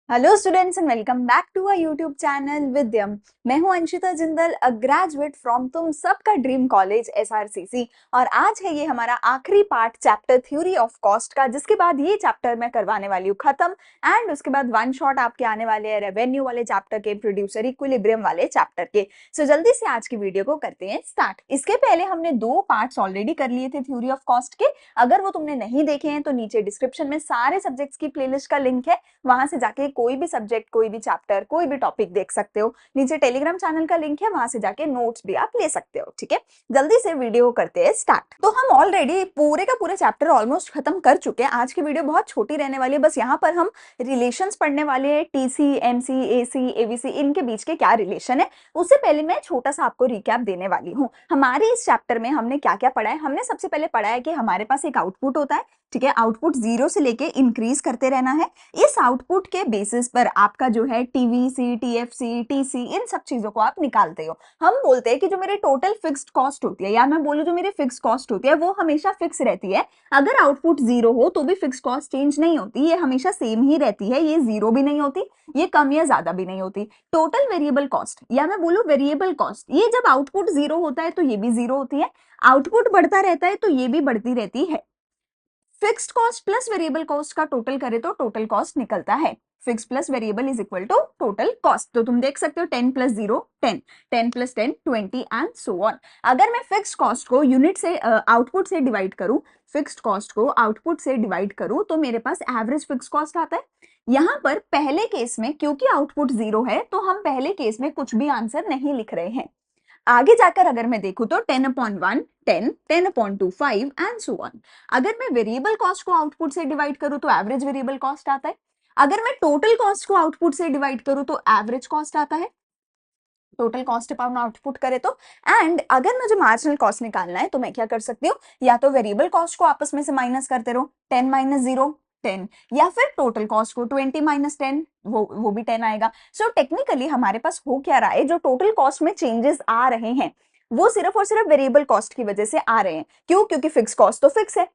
Hello students and welcome back to our YouTube channel Vidyam. मैं हूं Anshita Jindal, a graduate from तुम सबका ड्रीम कॉलेज एसआरसीसी। और आज है ये हमारा आखिरी part chapter theory of cost का, जिसके बाद ये चैप्टर मैं करवाने वाली हूँ खत्म। एंड उसके बाद वन शॉट आपके आने वाले हैं रेवेन्यू वाले चैप्टर के, प्रोड्यूसर इक्विलिब्रियम वाले चैप्टर के। सो जल्दी से आज की वीडियो को करते हैं स्टार्ट। इसके पहले हमने दो पार्ट्स ऑलरेडी कर लिए थे थ्योरी ऑफ कॉस्ट के। अगर वो तुमने नहीं देखे हैं तो नीचे डिस्क्रिप्शन में सारे सब्जेक्ट्स की प्लेलिस्ट का लिंक है, वहां से जाके कोई भी सब्जेक्ट, कोई भी चैप्टर, कोई भी टॉपिक देख सकते हो। नीचे टेलीग्राम चैनल का लिंक है, वहां से जाके नोट्स भी आप ले सकते हो। ठीक है, जल्दी से वीडियो करते हैं स्टार्ट। तो हम ऑलरेडी पूरे का पूरे चैप्टर ऑलमोस्ट खत्म कर चुके हैं। आज की वीडियो बहुत छोटी रहने वाली है, बस यहाँ पर हम रिलेशंस पढ़ने वाले हैं। टीसी, एमसी, एसी, एवीसी, इनके बीच के क्या रिलेशन है, उससे पहले मैं छोटा सा आपको रिकैप देने वाली हूँ। हमारे इस चैप्टर में हमने क्या क्या पढ़ा है। हमने सबसे पहले पढ़ा है कि हमारे पास एक आउटपुट होता है। ठीक है, आउटपुट 0 से लेके इंक्रीज करते रहना है। इस आउटपुट के बेसिस पर आपका जो है टीवीसी, टीएफसी, टीसी, इन सब चीजों को आप निकालते हो। हम बोलते हैं कि जो मेरे टोटल फिक्स्ड कॉस्ट होती है, या मैं बोलूं जो मेरी फिक्स कॉस्ट होती है, वो हमेशा फिक्स रहती है। अगर आउटपुट 0 हो तो भी फिक्स कॉस्ट चेंज नहीं होती, ये हमेशा सेम ही रहती है। ये 0 भी नहीं होती, ये कम या ज्यादा भी नहीं होती। टोटल वेरिएबल कॉस्ट, या मैं बोलूं वेरिएबल कॉस्ट, ये जब आउटपुट 0 होता है तो ये भी 0 होती है। आउटपुट बढ़ता रहता है तो ये भी बढ़ती रहती है। Fixed cost plus variable cost का टोटल करें तो टोटल कॉस्ट निकलता है। Fix plus variable is equal to total cost. तो तुम देख सकते हो 10 plus 0 10, 10 plus 10 20 and so on. अगर मैं फिक्स्ड कॉस्ट को यूनिट से आउटपुट से डिवाइड करूं, फिक्स्ड कॉस्ट को आउटपुट से डिवाइड करूं, तो मेरे पास एवरेज फिक्स कॉस्ट आता है। यहां पर पहले केस में क्योंकि आउटपुट 0 है तो हम पहले केस में कुछ भी आंसर नहीं लिख रहे हैं। आगे जाकर अगर मैं देखूं तो 10/1 10, 10/2 5 एंड सो ऑन। अगर मैं वेरिएबल कॉस्ट को आउटपुट से डिवाइड करूं तो एवरेज वेरिएबल कॉस्ट आता है। अगर मैं टोटल कॉस्ट को आउटपुट से डिवाइड करूं तो एवरेज कॉस्ट आता है। टोटल कॉस्ट अपॉन आउटपुट करे तो। एंड अगर मुझे मार्जिनल कॉस्ट निकालना है तो मैं क्या कर सकती हूँ, या तो वेरिएबल कॉस्ट को आपस में से माइनस करते रहो, 10 माइनस 0 10, या फिर टोटल कॉस्ट को 20 माइनस 10, वो भी 10 आएगा। सो टेक्निकली हमारे पास हो क्या रहा है, जो टोटल कॉस्ट में चेंजेस आ रहे हैं वो सिर्फ और सिर्फ वेरिएबल कॉस्ट की वजह से आ रहे हैं। क्यों? क्योंकि फिक्स कॉस्ट तो फिक्स है।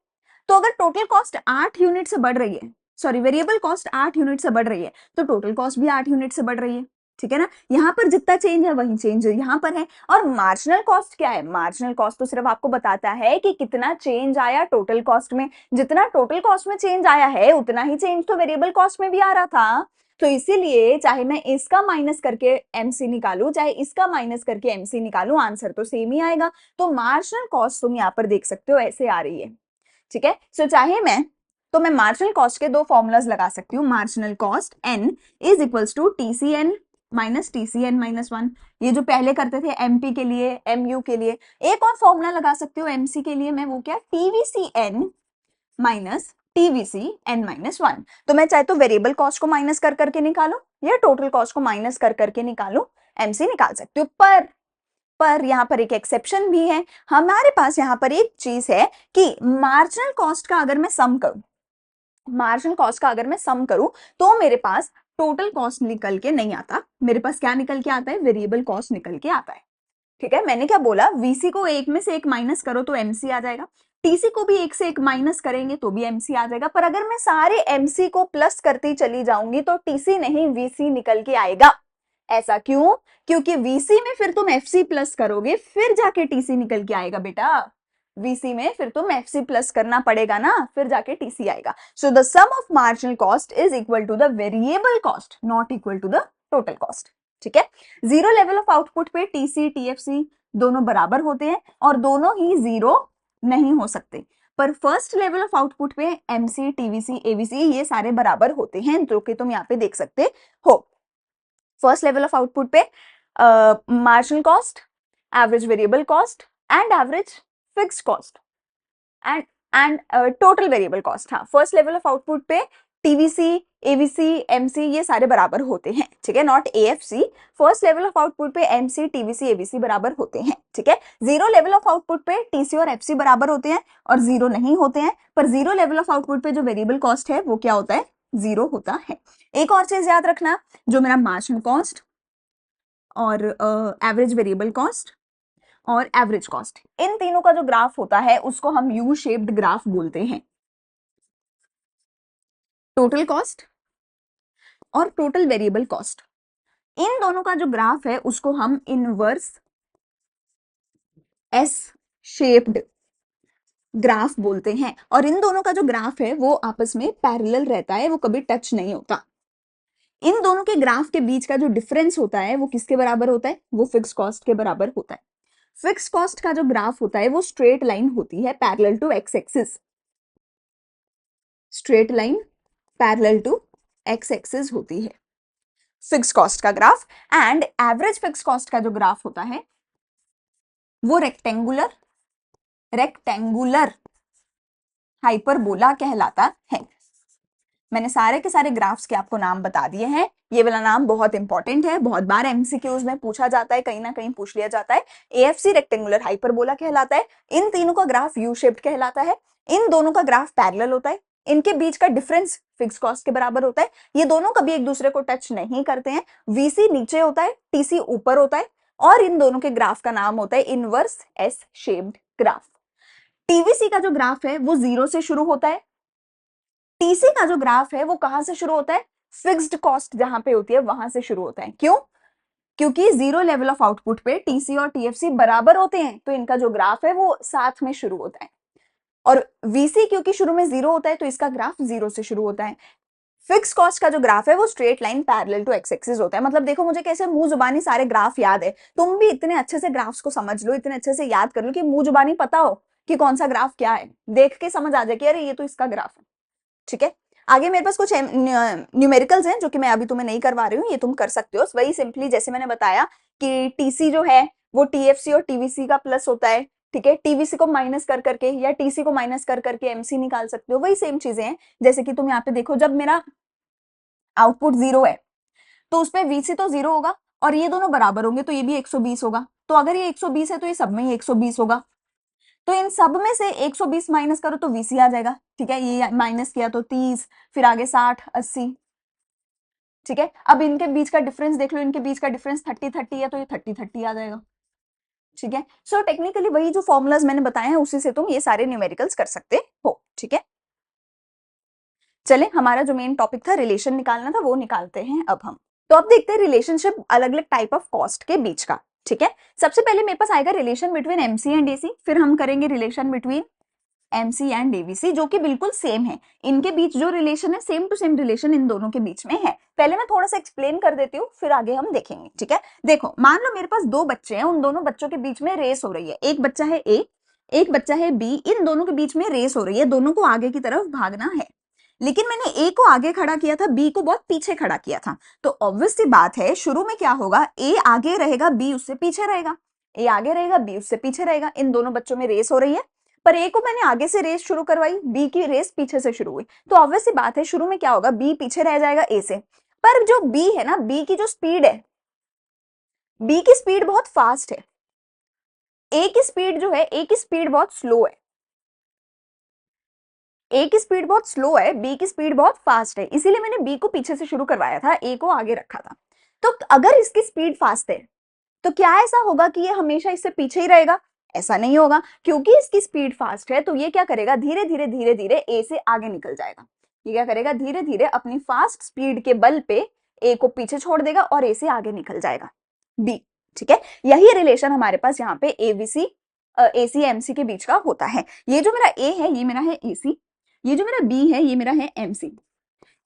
तो अगर टोटल कॉस्ट 8 यूनिट से बढ़ रही है, सॉरी वेरिएबल कॉस्ट 8 यूनिट से बढ़ रही है, तो टोटल कॉस्ट भी 8 यूनिट से बढ़ रही है। ठीक है ना, यहाँ पर जितना चेंज है वही चेंज यहाँ पर है। और मार्जिनल कॉस्ट क्या है? मार्जिनल कॉस्ट तो सिर्फ आपको बताता है कि कितना चेंज आया टोटल कॉस्ट में। जितना टोटल कॉस्ट में चेंज आया है उतना ही चेंज तो वेरिएबल कॉस्ट में भी आ रहा था। तो इसीलिए चाहे मैं इसका माइनस करके एमसी निकालू, चाहे इसका माइनस करके एमसी निकालू, आंसर तो सेम ही आएगा। तो मार्जिनल कॉस्ट तुम यहाँ पर देख सकते हो ऐसे आ रही है। ठीक है, सो चाहे मैं मार्जिनल कॉस्ट के दो फॉर्मूलाज लगा सकती हूँ। Marginal cost n is equals to TCN minus TCN minus 1। ये जो पहले करते थे एमपी के लिए, एमयू के लिए। एक और फॉर्मूला लगा सकती हूँ एमसी के लिए मैं, वो क्या, TVC n minus TVC n minus 1। तो मैं चाहे तो वेरिएबल कॉस्ट को माइनस कर करके निकालू, या टोटल कॉस्ट को माइनस कर करके निकालू, एमसी निकाल सकती हूँ। पर यहाँ पर एक एक्सेप्शन भी है। हमारे पास यहाँ पर एक चीज है कि मार्जिनल कॉस्ट का अगर मैं सम करूं, मार्जिनल कॉस्ट का अगर मैं सम करूं, तो मेरे पास टोटल कॉस्ट निकल के नहीं आता। मेरे पास क्या निकल के आता है? वेरिएबल कॉस्ट निकल के आता है। ठीक है, मैंने क्या बोला, वीसी को एक में से एक माइनस करो तो एमसी आ जाएगा। टीसी को भी एक से एक माइनस करेंगे तो भी एमसी आ जाएगा। पर अगर मैं सारे एमसी को प्लस करती चली जाऊंगी तो टीसी नहीं वीसी निकल के आएगा। ऐसा क्यों? क्योंकि वीसी में फिर तुम एफसी प्लस करोगे, फिर जाके टीसी निकल के आएगा बेटा। वीसी में फिर तुम एफसी प्लस करना पड़ेगा ना, फिर जाके टीसी आएगा। So the sum of marginal cost is equal to the variable cost, not equal to the total cost. ठीक है, जीरो लेवल ऑफ आउटपुट पे टीसी टीएफसी दोनों बराबर होते हैं और दोनों ही जीरो नहीं हो सकते। पर फर्स्ट लेवल ऑफ आउटपुट पे एमसी, टीवीसी, एवीसी ये सारे बराबर होते हैं, जो कि तुम यहाँ पे देख सकते हो। फर्स्ट लेवल ऑफ आउटपुट पे marginal cost, average variable cost and average fixed cost and total variable cost. हाँ, फर्स्ट लेवल ऑफ आउटपुट पे टीवीसी, एवीसी, एमसी ये सारे बराबर होते हैं। ठीक है, not AFC. First level of output पे एमसी, टीवीसी, एवीसी बराबर होते हैं। ठीक है, जीरो लेवल ऑफ आउटपुट पे टीसी और एफसी बराबर होते हैं और जीरो नहीं होते हैं। पर जीरो लेवल ऑफ आउटपुट पे जो वेरिएबल कॉस्ट है वो क्या होता है? जीरो होता है। एक और चीज याद रखना, जो मेरा मार्जिनल कॉस्ट और एवरेज वेरिएबल कॉस्ट और एवरेज कॉस्ट, इन तीनों का जो ग्राफ होता है उसको हम यू शेप्ड ग्राफ बोलते हैं। टोटल कॉस्ट और टोटल वेरिएबल कॉस्ट, इन दोनों का जो ग्राफ है उसको हम इनवर्स एस शेप्ड ग्राफ बोलते हैं। और इन दोनों का जो ग्राफ है वो आपस में पैरेलल रहता है, वो कभी टच नहीं होता। इन दोनों के ग्राफ के बीच का जो डिफरेंस होता है वो किसके बराबर होता है? वो फिक्स कॉस्ट के बराबर होता है। फिक्स कॉस्ट का जो ग्राफ होता है वो स्ट्रेट लाइन होती है parallel to x axis, straight line parallel to x axis होती है फिक्स कॉस्ट का graph. And average fix cost का जो ग्राफ होता है वो रेक्टेंगुलर हाइपरबोला कहलाता है। मैंने सारे के सारे ग्राफ्स के आपको नाम बता दिए हैं। ये वाला नाम बहुत इंपॉर्टेंट है, बहुत बार एमसीक्यूज में पूछा जाता है, कहीं ना कहीं पूछ लिया जाता है। एएफसी रेक्टेंगुलर हाइपरबोला कहलाता है। इन तीनों का ग्राफ यू शेप्ड कहलाता है। इन दोनों का ग्राफ पैरेलल होता है। इनके बीच का डिफरेंस फिक्स कॉस्ट के बराबर होता है। ये दोनों कभी एक दूसरे को टच नहीं करते हैं। वीसी नीचे होता है, टीसी ऊपर होता है, और इन दोनों के ग्राफ का नाम होता है inverse S shaped graph. TVC का जो ग्राफ है वो 0 से शुरू होता है। टीसी का जो ग्राफ है वो कहां से शुरू होता है? फिक्स्ड कॉस्ट जहां पे होती है वहां से शुरू होता है। क्यों? क्योंकि 0 लेवल ऑफ आउटपुट पे टीसी और टीएफसी बराबर होते हैं, तो इनका जो ग्राफ है वो साथ में शुरू होता है। और वीसी क्योंकि शुरू में 0 होता है तो इसका ग्राफ 0 से शुरू होता है। फिक्स कॉस्ट का जो ग्राफ है वो straight line parallel to x axis होता है। मतलब देखो मुझे कैसे मुंह जुबानी सारे ग्राफ याद है, तुम भी इतने अच्छे से ग्राफ्स को समझ लो, इतने अच्छे से याद कर लो कि मुंह जुबानी पता हो कि कौन सा ग्राफ क्या है, देख के समझ आ जाए कि अरे ये तो इसका ग्राफ है। ठीक है, आगे मेरे पास कुछ न्यूमेरिकल्स हैं जो कि मैं अभी तुम्हें नहीं करवा रही हूँ, ये तुम कर सकते हो। वही सिंपली जैसे मैंने बताया कि टीसी जो है वो टीएफसी और टीवीसी का प्लस होता है। ठीक है, टीवीसी को माइनस कर करके या टीसी को माइनस कर करके एमसी निकाल सकते हो। वही सेम चीजें हैं। जैसे कि तुम यहाँ पे देखो, जब मेरा आउटपुट 0 है तो उसमें वीसी तो 0 होगा और ये दोनों बराबर होंगे तो ये भी 120 होगा। तो अगर ये 120 है तो ये सब में ही 120 होगा। तो इन सब में से 120 माइनस करो तो वीसी आ जाएगा। ठीक है, ये माइनस किया तो 30, फिर आगे 60, 80। ठीक है, अब इनके बीच का डिफरेंस देख लो, इनके बीच का डिफरेंस 30-30 है तो ये 30-30 आ जाएगा। ठीक है, सो टेक्निकली वही जो फॉर्मुलाज मैंने बताए हैं उसी से तुम ये सारे न्यूमेरिकल्स कर सकते हो। ठीक है, चले हमारा जो मेन टॉपिक था रिलेशन निकालना था वो निकालते हैं अब हम। तो अब देखते हैं रिलेशनशिप अलग अलग टाइप ऑफ कॉस्ट के बीच का। ठीक है, सबसे पहले मेरे पास आएगा relation between MC and AC, फिर हम करेंगे relation between MC and AVC जो कि बिल्कुल सेम है। इनके बीच जो रिलेशन है सेम टू सेम रिलेशन इन दोनों के बीच में है। पहले मैं थोड़ा सा एक्सप्लेन कर देती हूँ फिर आगे हम देखेंगे। ठीक है, देखो मान लो मेरे पास दो बच्चे हैं, उन दोनों बच्चों के बीच में रेस हो रही है। एक बच्चा है ए, एक बच्चा है बी। इन दोनों के बीच में रेस हो रही है, दोनों को आगे की तरफ भागना है। लेकिन मैंने ए को आगे खड़ा किया था, बी को बहुत पीछे खड़ा किया था। तो ऑब्वियस सी बात है शुरू में क्या होगा, ए आगे रहेगा, बी उससे पीछे रहेगा। ए आगे रहेगा, बी उससे पीछे रहेगा। इन दोनों बच्चों में रेस हो रही है, पर ए को मैंने आगे से रेस शुरू करवाई, बी की रेस पीछे से शुरू हुई। तो ऑब्वियस सी बात है शुरू में क्या होगा, बी पीछे रह जाएगा ए से। पर जो बी है ना, बी की जो स्पीड है, बी की स्पीड बहुत फास्ट है। ए की स्पीड जो है, ए की स्पीड बहुत स्लो है। ए की स्पीड बहुत स्लो है, बी की स्पीड बहुत फास्ट है। इसीलिए मैंने बी को पीछे से शुरू करवाया था, ए को आगे रखा था। तो अगर इसकी स्पीड फास्ट है तो क्या ऐसा होगा कि ये हमेशा इससे पीछे ही रहेगा? ऐसा नहीं होगा, क्योंकि इसकी स्पीड फास्ट है तो ये क्या करेगा, धीरे धीरे धीरे धीरे ए से आगे निकल जाएगा। ये क्या करेगा, धीरे धीरे अपनी फास्ट स्पीड के बल पे ए को पीछे छोड़ देगा और ए से आगे निकल जाएगा बी। ठीक है, यही रिलेशन हमारे पास यहाँ पे एवीसी एसी एमसी के बीच का होता है। ये जो मेरा ए है ये मेरा है एसी, ये जो मेरा बी है ये मेरा है एमसी।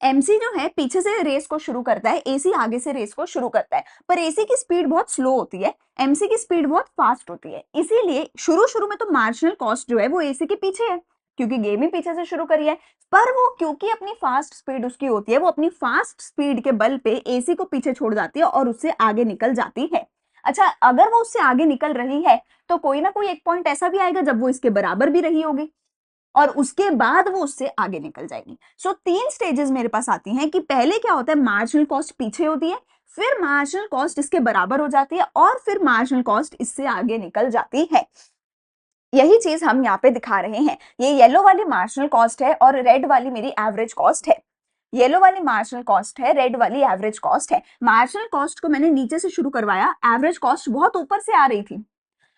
एमसी जो है पीछे से रेस को शुरू करता है, एसी आगे से रेस को शुरू करता है। पर एसी की स्पीड बहुत स्लो होती है, एमसी की स्पीड बहुत फास्ट होती है। इसीलिए शुरू शुरू में तो मार्जिनल कॉस्ट जो है वो एसी के पीछे है, क्योंकि गेम ही पीछे से शुरू करी है। पर वो क्योंकि अपनी फास्ट स्पीड उसकी होती है, वो अपनी फास्ट स्पीड के बल पे एसी को पीछे छोड़ जाती है और उससे आगे निकल जाती है। अच्छा, अगर वो उससे आगे निकल रही है तो कोई ना कोई एक पॉइंट ऐसा भी आएगा जब वो इसके बराबर भी रही होगी और उसके बाद वो उससे आगे निकल जाएगी। सो तीन स्टेजेस मेरे पास आती हैं कि पहले क्या होता है, मार्जिनल कॉस्ट पीछे होती है, फिर मार्जिनल कॉस्ट इसके बराबर हो जाती है और फिर मार्जिनल कॉस्ट इससे आगे निकल जाती है। यही चीज हम यहाँ पे दिखा रहे हैं। ये येलो वाली मार्जिनल कॉस्ट है और रेड वाली मेरी एवरेज कॉस्ट है। येलो वाली मार्जिनल कॉस्ट है, रेड वाली एवरेज कॉस्ट है। मार्जिनल कॉस्ट को मैंने नीचे से शुरू करवाया, एवरेज कॉस्ट बहुत ऊपर से आ रही थी।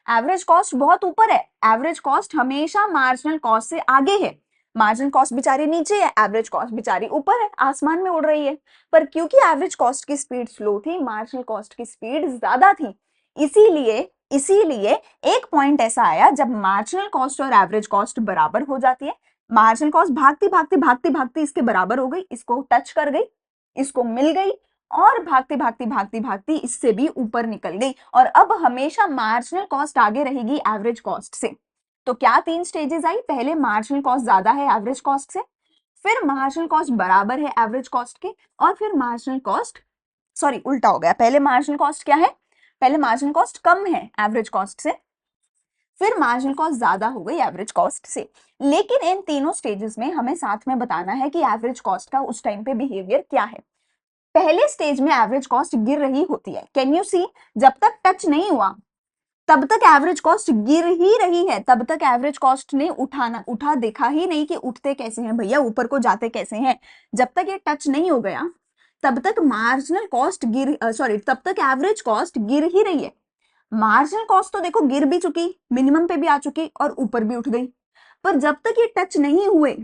एवरेज कॉस्ट बहुत ऊपर है, एवरेज कॉस्ट हमेशा मार्जिनल कॉस्ट से आगे है। मार्जिनल कॉस्ट बेचारी नीचे है, एवरेज कॉस्ट बेचारी ऊपर है, आसमान में उड़ रही है। पर क्योंकि एवरेज कॉस्ट की स्पीड स्लो थी, मार्जिनल कॉस्ट की स्पीड ज्यादा थी, इसीलिए इसीलिए एक पॉइंट ऐसा आया जब मार्जिनल कॉस्ट और एवरेज कॉस्ट बराबर हो जाती है। मार्जिनल कॉस्ट भागती भागती भागती भागती इसके बराबर हो गई, इसको टच कर गई, इसको मिल गई, और भागती भागती भागती भागती इससे भी ऊपर निकल गई, और अब हमेशा मार्जिनल कॉस्ट आगे रहेगी एवरेज कॉस्ट से। तो क्या 3 स्टेजेस आई, पहले मार्जिनल कॉस्ट ज्यादा है एवरेज कॉस्ट से, फिर मार्जिनल कॉस्ट बराबर है एवरेज कॉस्ट के, और फिर मार्जिनल कॉस्ट, सॉरी उल्टा हो गया, पहले मार्जिनल कॉस्ट क्या है, पहले मार्जिनल कॉस्ट कम है एवरेज कॉस्ट से, फिर मार्जिनल कॉस्ट ज्यादा हो गई एवरेज कॉस्ट से। लेकिन इन तीनों स्टेजेस में हमें साथ में बताना है कि एवरेज कॉस्ट का उस टाइम पे बिहेवियर क्या है। पहले स्टेज में एवरेज कॉस्ट गिर रही होती है, कैन यू सी, जब तक टच नहीं हुआ तब तक एवरेज कॉस्ट गिर ही रही है, तब तक एवरेज कॉस्ट ने उठा देखा ही नहीं कि उठते कैसे हैं भैया, ऊपर को जाते कैसे हैं। जब तक ये टच नहीं हो गया तब तक मार्जिनल कॉस्ट तब तक एवरेज कॉस्ट गिर ही रही है। मार्जिनल कॉस्ट तो देखो गिर भी चुकी, मिनिमम पे भी आ चुकी और ऊपर भी उठ गई, पर जब तक ये टच नहीं हुए,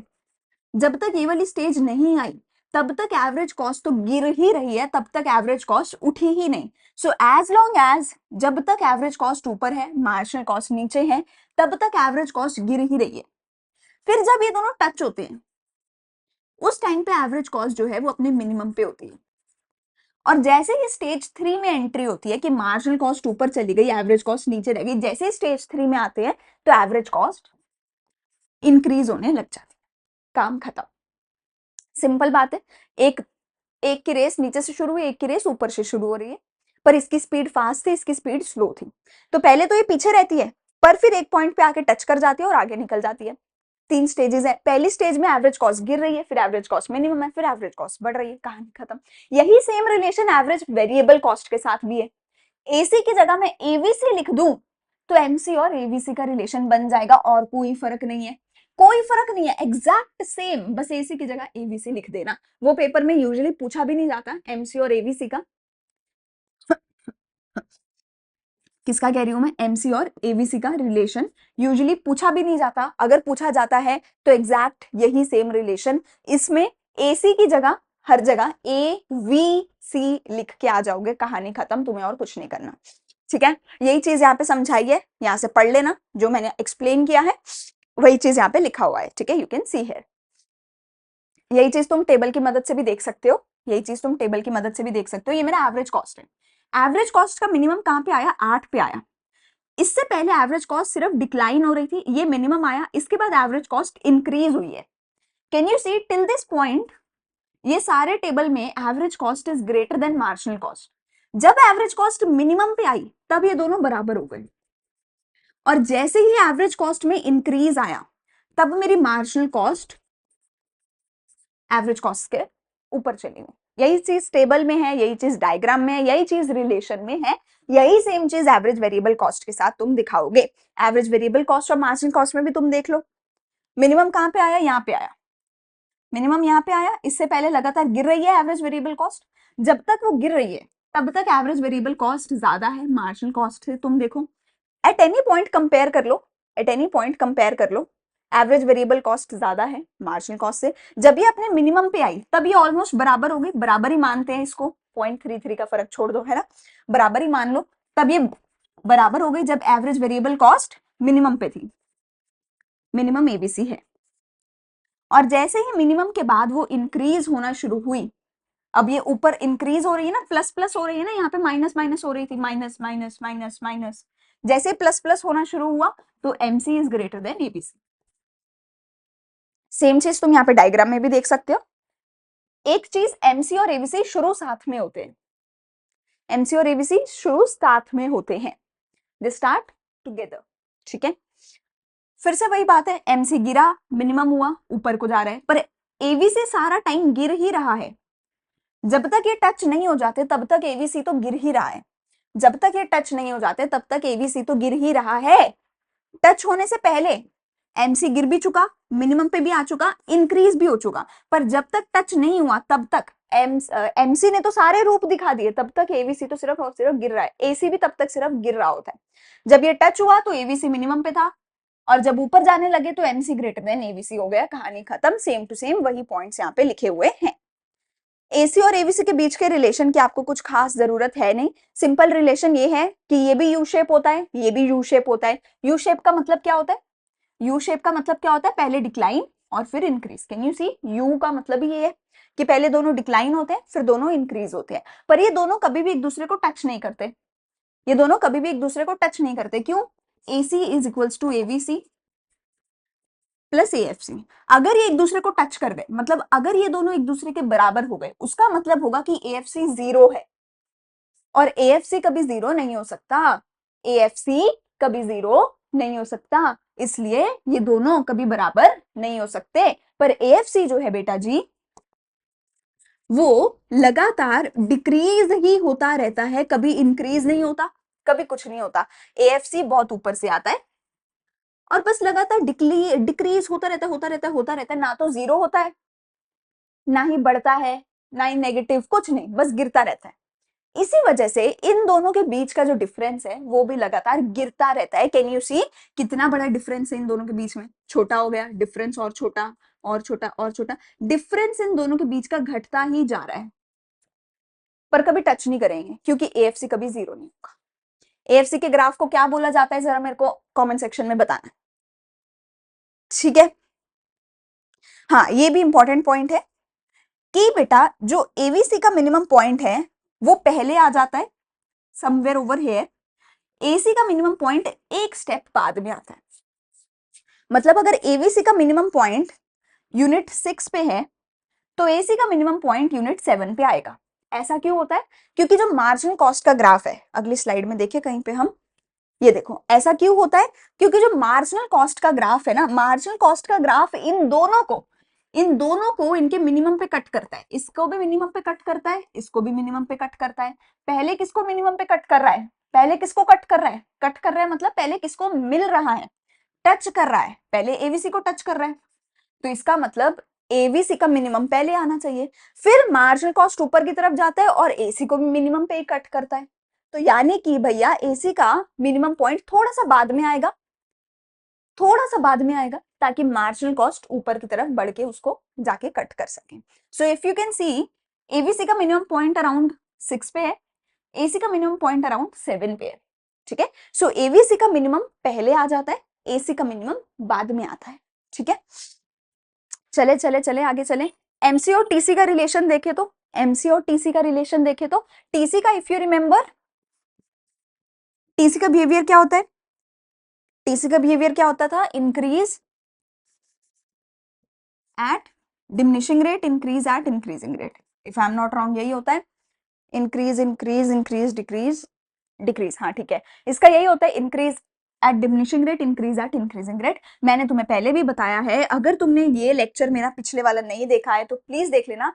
जब तक ये वाली स्टेज नहीं आई, तब तक एवरेज कॉस्ट तो गिर ही रही है, तब तक एवरेज कॉस्ट उठी ही नहीं। सो एज लॉन्ग एज, जब तक एवरेज कॉस्ट ऊपर है मार्जिनल कॉस्ट नीचे है, तब तक एवरेज कॉस्ट गिर ही रही है। फिर जब ये दोनों टच होते हैं उस टाइम पे एवरेज कॉस्ट जो है वो अपने मिनिमम पे होती है। और जैसे ही स्टेज 3 में एंट्री होती है कि मार्जिनल कॉस्ट ऊपर चली गई, एवरेज कॉस्ट नीचे रह गई, जैसे ही स्टेज 3 में आते हैं तो एवरेज कॉस्ट इंक्रीज होने लग जाती है, काम खत्म। सिंपल बात है, एक एक की रेस नीचे से शुरू हुई, एक की रेस ऊपर से शुरू हो रही है, पर इसकी स्पीड फास्ट थी, इसकी स्पीड स्लो थी। तो पहले तो ये पीछे रहती है, पर फिर एक पॉइंट पे आके टच कर जाती है और आगे निकल जाती है। 3 स्टेजेस है, पहली स्टेज में एवरेज कॉस्ट गिर रही है, फिर एवरेज कॉस्ट मिनिमम है, फिर एवरेज कॉस्ट बढ़ रही है, कहानी खत्म। यही same relation average variable cost के साथ भी है। एसी की जगह मैं एवीसी लिख दूं तो एमसी और एवीसी का रिलेशन बन जाएगा, और कोई फर्क नहीं है, कोई फर्क नहीं है, एग्जैक्ट सेम, बस एसी की जगह एवीसी लिख देना। वो पेपर में यूजुअली पूछा भी नहीं जाता एमसी और एवीसी का। किसका कह रही हूं मैं, एमसी और एवीसी का रिलेशन यूजुअली पूछा भी नहीं जाता, अगर पूछा जाता है तो एग्जैक्ट यही सेम रिलेशन, इसमें एसी की जगह हर जगह ए वी सी लिख के आ जाओगे, कहानी खत्म, तुम्हें और कुछ नहीं करना। ठीक है, यही चीज यहाँ पे समझाई है, यहाँ से पढ़ लेना, जो मैंने एक्सप्लेन किया है वही चीज यहाँ पे लिखा हुआ है। ठीक है, यू कैन सी हियर। यही चीज तुम टेबल की मदद से भी देख सकते हो, यही चीज तुम टेबल की मदद से भी देख सकते हो। ये मेरा एवरेज कॉस्ट है, एवरेज कॉस्ट का मिनिमम कहाँ पे आया, 8 पे आया। इससे पहले एवरेज कॉस्ट सिर्फ डिक्लाइन हो रही थी, ये मिनिमम आया, इसके बाद एवरेज कॉस्ट इंक्रीज हुई है। Can you see till this point, ये सारे टेबल में average cost is greater than marginal cost. जब एवरेज कॉस्ट मिनिमम पे आई तब ये दोनों बराबर हो गए, और जैसे ही एवरेज कॉस्ट में इंक्रीज आया तब मेरी मार्जिनल कॉस्ट एवरेज कॉस्ट के ऊपर चली गई। यही चीज टेबल में है, यही चीज डायग्राम में है, यही चीज रिलेशन में है, यही सेम चीज एवरेज वेरिएबल कॉस्ट के साथ तुम दिखाओगे। एवरेज वेरिएबल कॉस्ट और मार्जिनल कॉस्ट में भी तुम देख लो, मिनिमम कहां पे आया, यहाँ पे आया, मिनिमम यहाँ पे आया, इससे पहले लगातार गिर रही है एवरेज वेरिएबल कॉस्ट, जब तक वो गिर रही है तब तक एवरेज वेरिएबल कॉस्ट ज्यादा है मार्जिनल कॉस्ट से। तुम देखो एट एनी पॉइंट कंपेयर कर लो, एट एनी पॉइंट कंपेयर कर लो, एवरेज वेरिएबल कॉस्ट ज्यादा है मार्जिनल कॉस्ट से। जब ये अपने मिनिमम पे आई तब ये ऑलमोस्ट बराबर हो गई, बराबर ही मानते हैं इसको, 0.33 का फर्क छोड़ दो, है ना, बराबर ही मान लो, तब ये बराबर हो गई जब एवरेज वेरिएबल कॉस्ट मिनिमम पे थी, मिनिमम एबीसी है। और जैसे ही मिनिमम के बाद वो इंक्रीज होना शुरू हुई, अब ये ऊपर इंक्रीज हो रही है ना, प्लस प्लस हो रही है ना, यहाँ पे माइनस माइनस हो रही थी, माइनस माइनस माइनस माइनस, जैसे प्लस प्लस होना शुरू हुआ तो MC is greater than ABC. Same चीज तुम यहाँ पे डायग्राम में भी देख सकते हो। एक चीज, एमसी और एबीसी शुरू साथ में होते हैं, एमसी और एबीसी शुरू साथ में होते हैं, दे स्टार्ट टुगेदर। ठीक है, फिर से वही बात है, एमसी गिरा, मिनिमम हुआ, ऊपर को जा रहा है, पर एबीसी सारा टाइम गिर ही रहा है। जब तक ये टच नहीं हो जाते तब तक एबीसी तो गिर ही रहा है, जब तक ये टच नहीं हो जाते तब तक एबीसी तो गिर ही रहा है। टच होने से पहले एमसी गिर भी चुका, मिनिमम पे भी आ चुका, इंक्रीज भी हो चुका, पर जब तक टच नहीं हुआ तब तक एमसी ने तो सारे रूप दिखा दिए, तब तक एबीसी तो सिर्फ और सिर्फ गिर रहा है, एसी भी तब तक सिर्फ गिर रहा होता है। जब ये टच हुआ तो एबीसी मिनिमम पे था, और जब ऊपर जाने लगे तो एमसी ग्रेटर देन एबीसी हो गया, कहानी खत्म, सेम टू सेम वही पॉइंट्स यहाँ पे लिखे हुए हैं। एसी और एबीसी के बीच के रिलेशन की आपको कुछ खास जरूरत है नहीं, सिंपल रिलेशन ये है कि ये भी यू शेप होता है, ये भी यू शेप होता है। यू शेप का मतलब क्या होता है? यू शेप का मतलब क्या होता है? पहले डिक्लाइन और फिर increase. Can you see? U का मतलब ही ये है कि पहले दोनों डिक्लाइन होते हैं फिर दोनों इंक्रीज होते हैं, पर ये दोनों कभी भी एक दूसरे को टच नहीं करते। ये दोनों कभी भी एक दूसरे को टच नहीं करते। क्यों? AC is equals to AVC plus AFC। अगर ये एक दूसरे को टच कर गए, मतलब अगर ये दोनों एक दूसरे के बराबर हो गए, उसका मतलब होगा कि AFC जीरो है, और AFC कभी जीरो नहीं हो सकता। AFC कभी जीरो नहीं हो सकता, इसलिए ये दोनों कभी बराबर नहीं हो सकते। पर AFC जो है बेटा जी, वो लगातार डिक्रीज ही होता रहता है, कभी इंक्रीज नहीं होता, कभी कुछ नहीं होता। AFC बहुत ऊपर से आता है और बस लगातार डिक्रीज होता रहता है, होता रहता है, होता रहता है, ना तो जीरो होता है, ना ही बढ़ता है, ना ही नेगेटिव, कुछ नहीं, बस गिरता रहता है। इसी वजह से इन दोनों के बीच का जो डिफरेंस है वो भी लगातार गिरता रहता है। कैन यू सी कितना बड़ा डिफरेंस है इन दोनों के बीच में? छोटा हो गया डिफरेंस, और छोटा और छोटा और छोटा, डिफरेंस इन दोनों के बीच का घटता ही जा रहा है, पर कभी टच नहीं करेंगे क्योंकि AFC कभी जीरो नहीं होगा। AFC के ग्राफ को क्या बोला जाता है, जरा मेरे को कमेंट सेक्शन में बताना, ठीक है? हाँ, ये भी इंपॉर्टेंट पॉइंट है कि बेटा जो AVC का मिनिमम पॉइंट है वो पहले आ जाता है समवेयर ओवर हियर, AC का मिनिमम पॉइंट एक स्टेप बाद में आता है। मतलब अगर AVC का मिनिमम पॉइंट यूनिट 6 पे है तो AC का मिनिमम पॉइंट यूनिट 7 पे आएगा। ऐसा क्यों होता है? क्योंकि जो मार्जिनल कॉस्ट का ग्राफ है, अगली स्लाइड में देखिए कहीं पे हम, ये देखो ऐसा क्यों होता है? क्योंकि जो मार्जिनल कॉस्ट का ग्राफ है ना, मार्जिनल कॉस्ट का ग्राफ इन दोनों को इनके मिनिमम पे कट करता है। इसको भी मिनिमम पे कट करता है, इसको भी मिनिमम पे कट करता है। पहले किसको मिनिमम पे कट कर रहा है? पहले किसको कट कर रहा है? कट कर रहा है मतलब पहले किसको मिल रहा है? टच कर रहा है, पहले AVC को टच कर रहा है, तो इसका मतलब AVC का मिनिमम पहले आना चाहिए, फिर मार्जिनल कॉस्ट ऊपर की तरफ जाता है और AC को भी मिनिमम पे ही कट करता है। तो यानी कि भैया AC का मिनिमम पॉइंट थोड़ा सा बाद में आएगा, थोड़ा सा बाद में आएगा, ताकि मार्जिनल कॉस्ट ऊपर की तरफ बढ़ के उसको जाके कट कर सके। So if you can see, AVC का मिनिमम पॉइंट अराउंड 6 पे है, AC का मिनिमम पॉइंट अराउंड 7 पे है, ठीक है? सो AVC का मिनिमम पहले आ जाता है, AC का मिनिमम बाद में आता है, ठीक है? चले चले चले आगे चले। MC और TC का रिलेशन देखे तो, MC और TC का रिलेशन देखे तो, TC का इफ यू रिमेंबर, TC का बिहेवियर क्या होता है? TC का बिहेवियर क्या होता था? Increase at diminishing rate, increase at increasing rate, if I am not wrong यही होता है। Increase increase increase decrease decrease, हाँ ठीक है, इसका यही होता है, increase at diminishing rate, increase at increasing rate. मैंने तुम्हें पहले भी बताया है, अगर तुमने ये लेक्चर मेरा पिछले वाला नहीं देखा है तो प्लीज देख लेना।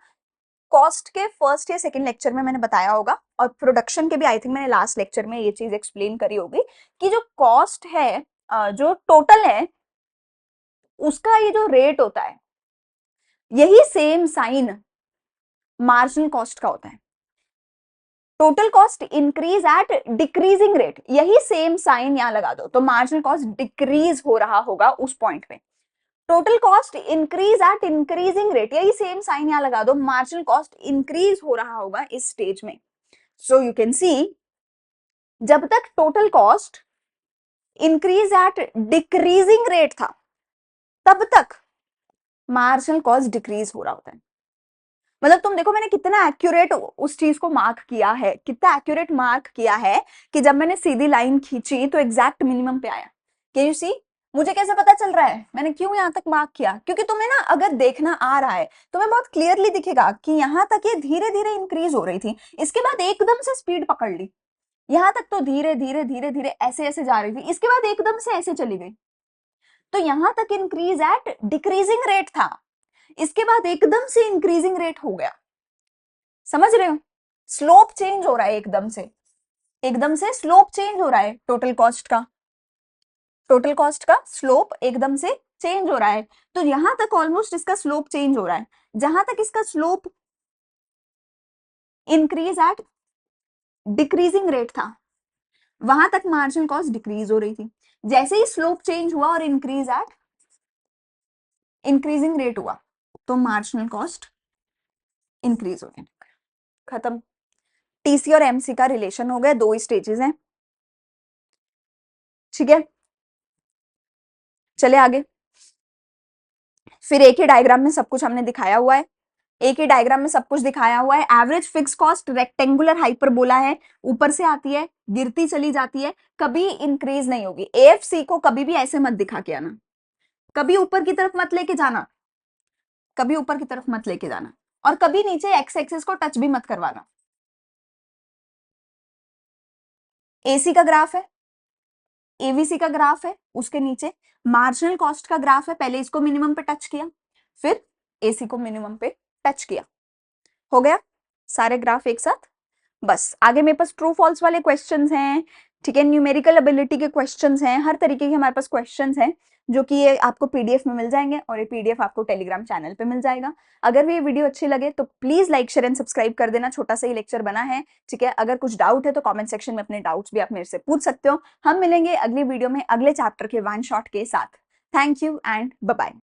कॉस्ट के फर्स्ट या सेकंड लेक्चर में मैंने बताया होगा, और प्रोडक्शन के भी आई थिंक मैंने लास्ट लेक्चर में ये चीज एक्सप्लेन करी होगी कि जो कॉस्ट है, जो टोटल है, उसका ये जो रेट होता है, यही सेम साइन मार्जिनल कॉस्ट का होता है। Total cost increase at decreasing rate, यही सेम साइन यहां लगा दो, तो मार्जिनल कॉस्ट डिक्रीज हो रहा होगा उस पॉइंट पे। Total cost increase at increasing rate, यही सेम साइन यहां लगा दो, मार्जिनल कॉस्ट इंक्रीज हो रहा होगा इस स्टेज में। सो यू कैन सी, जब तक total cost increase at decreasing rate था, तब तक मार्जिनल कॉस्ट डिक्रीज हो रहा होता है। मतलब तुम देखो मैंने कितना एक्यूरेट उस चीज को मार्क किया है, कितना एक्यूरेट मार्क किया है कि जब मैंने सीधी लाइन खींची तो एग्जैक्ट मिनिमम पे आया। कैन यू सी? मुझे कैसे पता चल रहा है मैंने क्यों यहां तक मार्क किया? क्योंकि तुम्हें ना अगर देखना आ रहा है, तुम्हें बहुत क्लियरली दिखेगा कि यहाँ तक ये धीरे धीरे इंक्रीज हो रही थी, इसके बाद एकदम से स्पीड पकड़ ली, यहाँ तक तो धीरे धीरे धीरे धीरे ऐसे ऐसे जा रही थी, इसके बाद एकदम से ऐसे चली गई। तो यहां तक इंक्रीज एट डिक्रीजिंग रेट था, इसके बाद एकदम से इंक्रीजिंग रेट हो गया। समझ रहे हो? स्लोप चेंज हो रहा है एकदम से स्लोप चेंज हो रहा है टोटल कॉस्ट का स्लोप एकदम से चेंज हो रहा है। तो यहां तक ऑलमोस्ट इसका स्लोप चेंज हो रहा है, जहां तक इसका slope increase at decreasing rate था, वहां तक मार्जिनल कॉस्ट डिक्रीज हो रही थी। जैसे ही स्लोप चेंज हुआ और इंक्रीज एट इंक्रीजिंग रेट हुआ तो मार्जिनल कॉस्ट इंक्रीज होने लगा। खत्म। टीसी और एमसी का रिलेशन हो गया, 2 स्टेजेस हैं। ठीक है, चले आगे। फिर एक ही डायग्राम में सब कुछ हमने दिखाया हुआ है, एक ही डायग्राम में सब कुछ दिखाया हुआ है। Average fix cost rectangular hyperbola है, ऊपर से आती है, गिरती चली जाती है, कभी इंक्रीज नहीं होगी। एएफसी को कभी भी ऐसे मत दिखा के आना, कभी ऊपर की तरफ मत लेके जाना, कभी ऊपर की तरफ मत लेके जाना, और कभी नीचे एक्स एक्सिस को टच भी मत करवाना। एसी का ग्राफ है, एवीसी का ग्राफ है, उसके नीचे मार्जिनल कॉस्ट का ग्राफ है। पहले इसको मिनिमम पे टच किया, फिर एसी को मिनिमम पे टच किया। हो गया सारे ग्राफ एक साथ। बस आगे मेरे पास ट्रू फॉल्स वाले क्वेश्चंस हैं, ठीक है, न्यूमेरिकल एबिलिटी के क्वेश्चंस हैं, हर तरीके के हमारे पास क्वेश्चंस हैं, जो कि ये आपको पीडीएफ में मिल जाएंगे, और ये पीडीएफ आपको टेलीग्राम चैनल पे मिल जाएगा। अगर ये वीडियो अच्छी लगे तो please like share and subscribe कर देना, छोटा सा ही लेक्चर बना है, ठीक है। अगर कुछ डाउट है तो कमेंट सेक्शन में अपने डाउट्स भी आप मेरे से पूछ सकते हो। हम मिलेंगे अगली वीडियो में अगले चैप्टर के वन शॉट के साथ। Thank you and bye bye.